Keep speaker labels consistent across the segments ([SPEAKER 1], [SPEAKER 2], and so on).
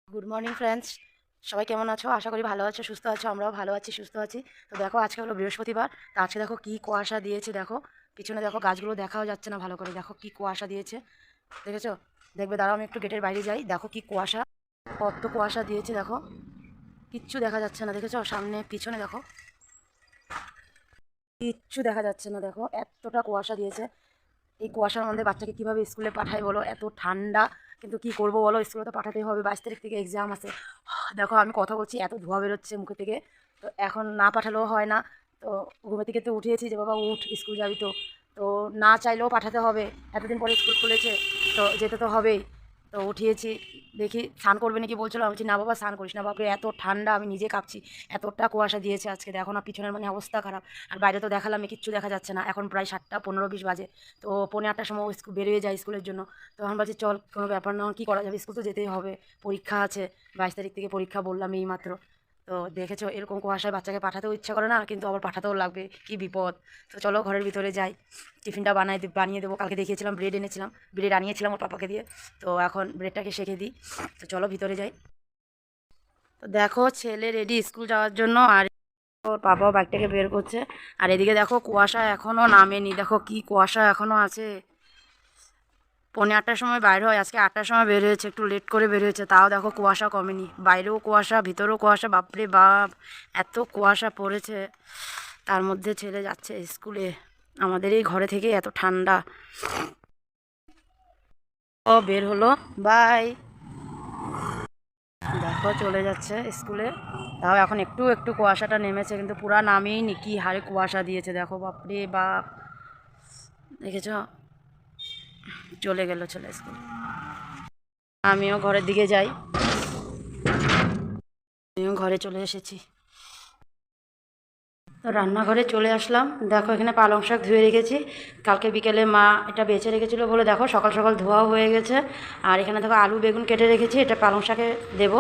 [SPEAKER 1] Good morning friends, সবাই কেমন আছো? আশা করি ভালো আছো, সুস্থ আছো। আমরাও ভালো আছি, সুস্থ আছি। তো দেখো, আজকে হলো বৃহস্পতিবার। তো আজকে দেখো কি কুয়াশা দিয়েছে। দেখো পিছনে, দেখো গাছগুলো দেখাও যাচ্ছে না ভালো করে। দেখো কি কুয়াশা দিয়েছে, দেখেছো? দেখবে, দাঁড়াও আমি একটু গেটের বাইরে যাই। দেখো কি কুয়াশা, কত কুয়াশা দিয়েছে। দেখো কিচ্ছু দেখা যাচ্ছে না, দেখেছো? সামনে পিছনে দেখো কিচ্ছু দেখা যাচ্ছে না। দেখো এতটা কুয়াশা দিয়েছে। এই কুয়াশার মধ্যে বাচ্চাকে কিভাবে স্কুলে পাঠাই বলো? এত ঠান্ডা, কিন্তু কি করব বলো, স্কুলে তো পাঠাতেই হবে। 22 তারিখ থেকে এক্সাম আছে। দেখো আমি কথা বলছি, এত ধোঁয়া বেরোচ্ছে মুখে থেকে। তো এখন না পাঠালেও হয় না। তো ঘুমে থেকে তো উঠিয়েছি যে বাবা উঠ, স্কুল যাবি। তো তো না চাইলেও পাঠাতে হবে। এতদিন পরে স্কুল খুলেছে, তো যেতে তো হবেই। তো উঠিয়েছি, দেখি স্নান করবে নাকি বলছিল। আমি বলছি না বাবা, স্নান করিস না, বাপরে এত ঠান্ডা, আমি নিজে কাঁপছি। এতটা কুয়াশা দিয়েছে আজকে, দেখো না পিছনের মানে অবস্থা খারাপ। আর বাইরে তো দেখালাম, কিচ্ছু দেখা যাচ্ছে না। এখন প্রায় 7টা 15-20 বাজে। তো 7:45টার সময় স্কুল বেরিয়ে যায় স্কুলের জন্য। তো এখন বলছি চল, কোনো ব্যাপার না, কী করা যাবে, স্কুল তো যেতেই হবে। পরীক্ষা আছে, 22 তারিখ থেকে পরীক্ষা, বললাম এই মাত্র। তো দেখেছো, এরকম কুয়াশায় বাচ্চাকে পাঠাতেও ইচ্ছা করে না, কিন্তু আবার পাঠাতেও লাগবে, কি বিপদ। তো চলো ঘরের ভিতরে যাই, টিফিনটা বানিয়ে দেবো। কালকে দেখিয়েছিলাম, ব্রেড এনেছিলাম, ব্রেড আনিয়েছিলাম ওর পাপাকে দিয়ে। তো এখন ব্রেডটাকে সেঁকে দিই। তো চলো ভিতরে যাই। তো দেখো ছেলে রেডি স্কুল যাওয়ার জন্য, আর ওর পাপাও বাইকটাকে বের করছে। আর এদিকে দেখো কুয়াশা এখনও নামেনি, দেখো কি কুয়াশা এখনও আছে। 7:45টার সময় বাইরে হয়, আজকে 8টার সময় বের হয়েছে, একটু লেট করে বের হয়েছে। তাও দেখো কুয়াশা কমেনি, বাইরেও কুয়াশা, ভিতরেও কুয়াশা, বাপরে বাপ এত কুয়াশা পড়েছে। তার মধ্যে ছেলে যাচ্ছে স্কুলে, আমাদের এই ঘরে থেকে এত ঠান্ডা। ও বের হলো, বাই। দেখো চলে যাচ্ছে স্কুলে। তাও এখন একটু একটু কুয়াশাটা নেমেছে, কিন্তু পুরা নামেই কি হারে কুয়াশা দিয়েছে দেখো, বাপরে বাপ। দেখেছ, চলে গেল ছেলে স্কুল। আমিও ঘরের দিকে যাই, আমিও ঘরে চলে এসেছি। তো রান্নাঘরে চলে আসলাম। দেখো এখানে পালং শাক ধুয়ে রেখেছি, কালকে বিকেলে মা এটা বেছে রেখেছিলো বলে দেখো সকাল সকাল ধোয়াও হয়ে গেছে। আর এখানে দেখো আলু বেগুন কেটে রেখেছি, এটা পালং শাকে দেবো।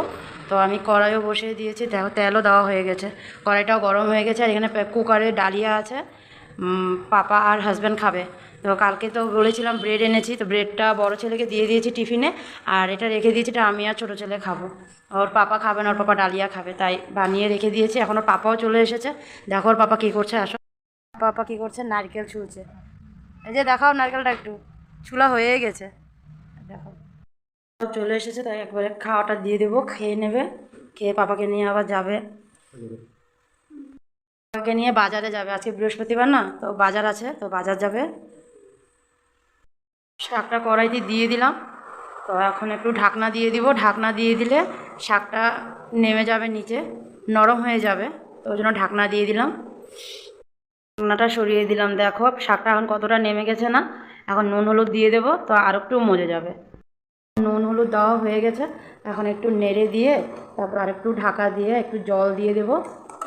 [SPEAKER 1] তো আমি কড়াইও বসিয়ে দিয়েছি, দেখো তেলও দেওয়া হয়ে গেছে, কড়াইটাও গরম হয়ে গেছে। আর এখানে কুকারে ডালিয়া আছে, পাপা আর হাজব্যান্ড খাবে। তো কালকে তো বলেছিলাম ব্রেড এনেছি, তো ব্রেডটা বড় ছেলেকে দিয়ে দিয়েছি টিফিনে। আর এটা রেখে দিয়েছি, এটা আমি আর ছোটো ছেলে খাবো। ওর পাপা খাবে না, ওর পাপা ডালিয়া খাবে, তাই বানিয়ে রেখে দিয়েছি। এখন ওর পাপাও চলে এসেছে। দেখো ওর পাপা কী করছে, আসো। পাপা কী করছে, নারকেল ছুলছে। এই যে দেখাও নারকেলটা, একটু ছুলা হয়ে গেছে, দেখো। চলে এসেছে, তাই একবারে খাওয়াটা দিয়ে দেবো, খেয়ে নেবে। খেয়ে পাপাকে নিয়ে আবার যাবে, পাপাকে নিয়ে বাজারে যাবে। আজকে বৃহস্পতিবার না, তো বাজার আছে, তো বাজার যাবে। শাকটা কড়াইতে দিয়ে দিলাম। তো এখন একটু ঢাকনা দিয়ে দিব, ঢাকনা দিয়ে দিলে শাকটা নেমে যাবে নিচে, নরম হয়ে যাবে। তো ওই জন্য ঢাকনা দিয়ে দিলাম, ঢাকনাটা সরিয়ে দিলাম। দেখো শাকটা এখন কতটা নেমে গেছে না। এখন নুন হলুদ দিয়ে দেবো, তো আর একটু মজে যাবে। নুন হলুদ দেওয়া হয়ে গেছে, এখন একটু নেড়ে দিয়ে তারপর আর একটু ঢাকা দিয়ে একটু জল দিয়ে দেবো।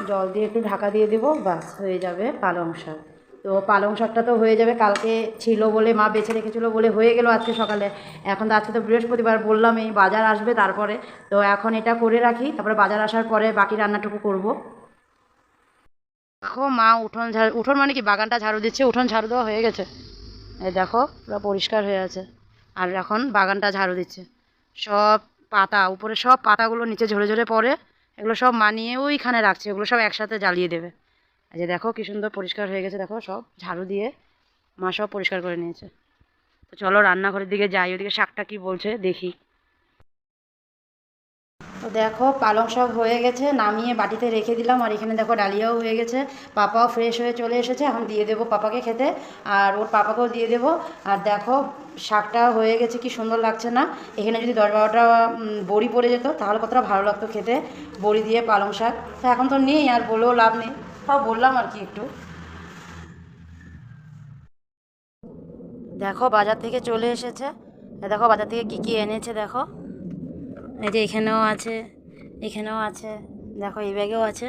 [SPEAKER 1] জল দিয়ে একটু ঢাকা দিয়ে দেবো, বাস হয়ে যাবে পালং শাক। তো পালং শাকটা তো হয়ে যাবে, কালকে ছিল বলে মা বেছে রেখেছিলো বলে হয়ে গেল আজকে সকালে। এখন তো আজকে তো বৃহস্পতিবার, বললাম এই বাজার আসবে তারপরে। তো এখন এটা করে রাখি, তারপরে বাজার আসার পরে বাকি রান্নাটুকু করব। দেখো মা উঠোন ঝাড়ু, উঠোন মানে কি বাগানটা ঝাড়ু দিচ্ছে, উঠোন ঝাড়ু দেওয়া হয়ে গেছে। এই দেখো পুরো পরিষ্কার হয়ে আছে। আর এখন বাগানটা ঝাড়ু দিচ্ছে। সব পাতা, উপরে সব পাতাগুলো নিচে ঝরে ঝরে পড়ে, এগুলো সব মানিয়ে ওইখানে রাখছে, ওগুলো সব একসাথে জ্বালিয়ে দেবে। এই যে দেখো কি সুন্দর পরিষ্কার হয়ে গেছে, দেখো সব ঝাড়ু দিয়ে মা সব পরিষ্কার করে নিয়েছে। তো চলো রান্নাঘরের দিকে যাই, ওদিকে শাকটা কি বলছে দেখি। তো দেখো পালং শাক হয়ে গেছে, নামিয়ে বাটিতে রেখে দিলাম। আর এখানে দেখো ডালিয়াও হয়ে গেছে, পাপাও ফ্রেশ হয়ে চলে এসেছে, এখন দিয়ে দেবো পাপাকে খেতে, আর ওর পাপাকেও দিয়ে দেবো। আর দেখো শাকটা হয়ে গেছে, কি সুন্দর লাগছে না? এখানে যদি 10-12টা বড়ি পড়ে যেত তাহলে কতটা ভালো লাগতো খেতে, বড়ি দিয়ে পালং শাক। তো এখন তো নেই, আর বলেও লাভ নেই, তাও বললাম আর কি একটু। দেখো বাজার থেকে চলে এসেছে, দেখো বাজার থেকে কী কী এনেছে দেখো। এই যে এখানেও আছে, এখানেও আছে, দেখো এই ব্যাগেও আছে।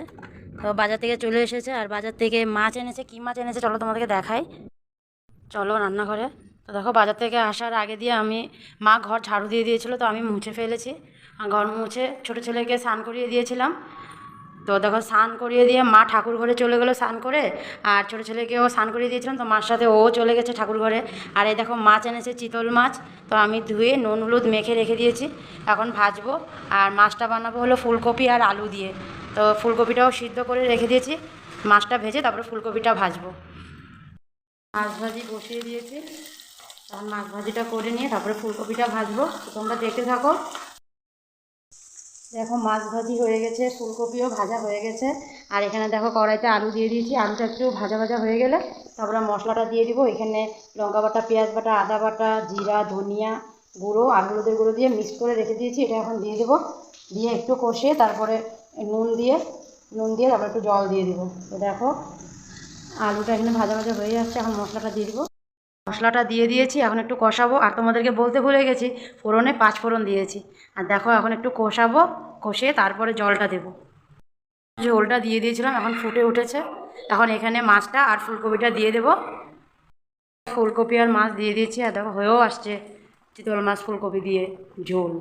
[SPEAKER 1] তো বাজার থেকে চলে এসেছে, আর বাজার থেকে মাছ এনেছে। কী মাছ এনেছে চলো তোমাদেরকে দেখাই, চলো রান্নাঘরে। তো দেখো বাজার থেকে আসার আগে দিয়ে আমি, মা ঘর ঝাড়ু দিয়ে দিয়েছিলো, তো আমি মুছে ফেলেছি। আর ঘর মুছে ছোটো ছেলেকে স্নান করিয়ে দিয়েছিলাম। তো দেখো স্নান করিয়ে দিয়ে মা ঠাকুর ঘরে চলে গেলো স্নান করে, আর ছোটো ছেলেকেও স্নান করিয়ে দিয়েছিলাম, তো মার সাথে ও চলে গেছে ঠাকুর ঘরে। আর এই দেখো মাছ এনেছে চিতল মাছ, তো আমি ধুয়ে নুন হলুদ মেখে রেখে দিয়েছি, এখন ভাজবো। আর মাছটা বানাবো হলো ফুলকপি আর আলু দিয়ে, তো ফুলকপিটাও সিদ্ধ করে রেখে দিয়েছি, মাছটা ভেজে তারপরে ফুলকপিটা ভাজবো। মাছ ভাজি বসিয়ে দিয়েছি, আর মাছ ভাজিটা করে নিয়ে তারপরে ফুলকপিটা ভাজবো, তো তোমরা দেখতে থাকো। দেখো মাছ ভাজি হয়ে গেছে, ফুলকপিও ভাজা হয়ে গেছে, আর এখানে দেখো কড়াইতে আলু দিয়ে দিয়েছি, আলুটা একটু ভাজা ভাজা হয়ে গেলে তারপরে মশলাটা দিয়ে দিব। এখানে লঙ্কা বাটা, পেঁয়াজ বাটা, আদা বাটা, জিরা, ধনিয়া গুঁড়ো আর হলুদের গুঁড়ো দিয়ে মিক্স করে রেখে দিয়েছি, এটা এখন দিয়ে দেবো। দিয়ে একটু কষিয়ে তারপরে নুন দিয়ে তারপরে একটু জল দিয়ে দিব। তো দেখো আলুটা এখানে ভাজা ভাজা হয়ে যাচ্ছে, এখন মশলাটা দিয়ে দিব। মশলাটা দিয়ে দিয়েছি, এখন একটু কষাবো। আর তোমাদেরকে বলতে ভুলে গেছি, ফোড়নে 5 ফোড়ন দিয়েছি। আর দেখো এখন একটু কষাবো, কষিয়ে তারপরে জলটা দেবো। ঝোলটা দিয়ে দিয়েছিলাম, এখন ফুটে উঠেছে, এখন এখানে মাছটা আর ফুলকপিটা দিয়ে দেবো। ফুলকপি আর মাছ দিয়ে দিয়েছি, আর দেখো হয়েও আসছে চিতল মাছ ফুলকপি দিয়ে ঝোল।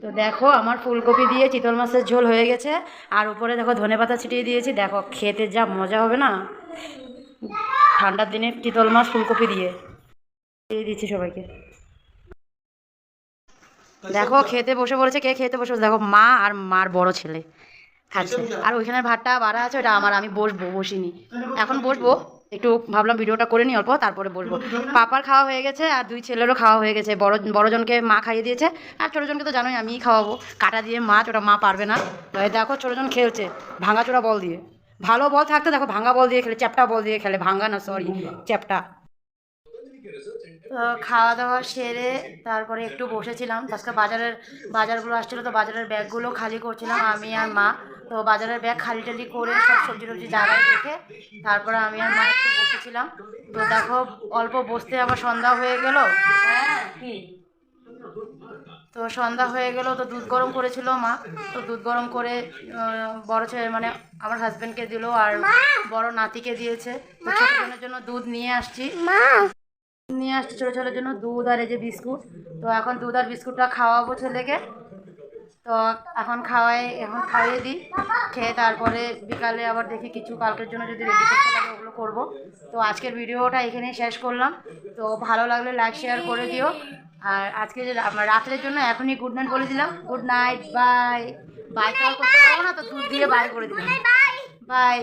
[SPEAKER 1] তো দেখো আমার ফুলকপি দিয়ে চিতল মাছের ঝোল হয়ে গেছে, আর উপরে দেখো ধনেপাতা ছিটিয়ে দিয়েছি। দেখো খেতে যা মজা হবে না, ঠান্ডার দিনে চিতল মাছ ফুলকপি দিয়ে দিচ্ছি সবাইকে। দেখো খেতে বসে পড়েছে, কে খেতে বসে পড়েছে, দেখো মা আর মার বড় ছেলে খাচ্ছে। আর ওইখানে ভাতটা বাড়া আছে, ওটা আমার, আমি বসিনি, এখন বসবো। একটু ভাবলাম ভিডিওটা করে নিই অল্প, তারপরে বসবো। পাপার খাওয়া হয়ে গেছে, আর 2 ছেলেরও খাওয়া হয়ে গেছে। বড়জনকে মা খাইয়ে দিয়েছে, আর ছোটোজনকে তো জানোই আমিই খাওয়াবো। কাটা দিয়ে মাছ, ওটা মা পারবে না। দেখো ছোটোজন খেলছে ভাঙাচোরা বল দিয়ে, ভালো বল থাকতে দেখো ভাঙা বল দিয়ে খেলে, চ্যাপটা বল দিয়ে খেলে, ভাঙা না সরি চ্যাপটা। তো খাওয়া দাওয়া সেরে তারপরে একটু বসেছিলাম, আজকে বাজারগুলো আসছিলো, তো বাজারের ব্যাগগুলো খালি করছিলাম আমি আর মা। তো বাজারের ব্যাগ খালি টালি করে সব সবজি টবজি জায়গায় রেখে তারপরে আমি আর মা একটু বসেছিলাম। তো দেখো অল্প বসতে আবার সন্ধ্যা হয়ে গেল। হ্যাঁ কি, তো সন্ধ্যা হয়ে গেল, তো দুধ গরম করেছিল মা, তো দুধ গরম করে বড় ছেলে মানে আমার হাজব্যান্ডকে দিল, আর বড় নাতিকে দিয়েছে। তো ছোটোজনের জন্য দুধ নিয়ে আসছি ছোটো ছেলের জন্য দুধ আর এই যে বিস্কুট। তো এখন দুধ আর বিস্কুটটা খাওয়াবো ছেলেকে। তো এখন খাইয়ে দিই, খেয়ে তারপরে বিকালে আবার দেখি কিছু কালকের জন্য যদি রেডি করতে লাগে ওগুলো করবো। তো আজকের ভিডিওটা এখানেই শেষ করলাম। তো ভালো লাগলে লাইক শেয়ার করে দিও। আর আজকে যে রাত্রের জন্য এখনই গুড নাইট বলে দিলাম, গুড নাইট, বাই। বাই তো আর করতে পারবো না, তো দুধ দিয়ে বাই করে দিলাম, বাই।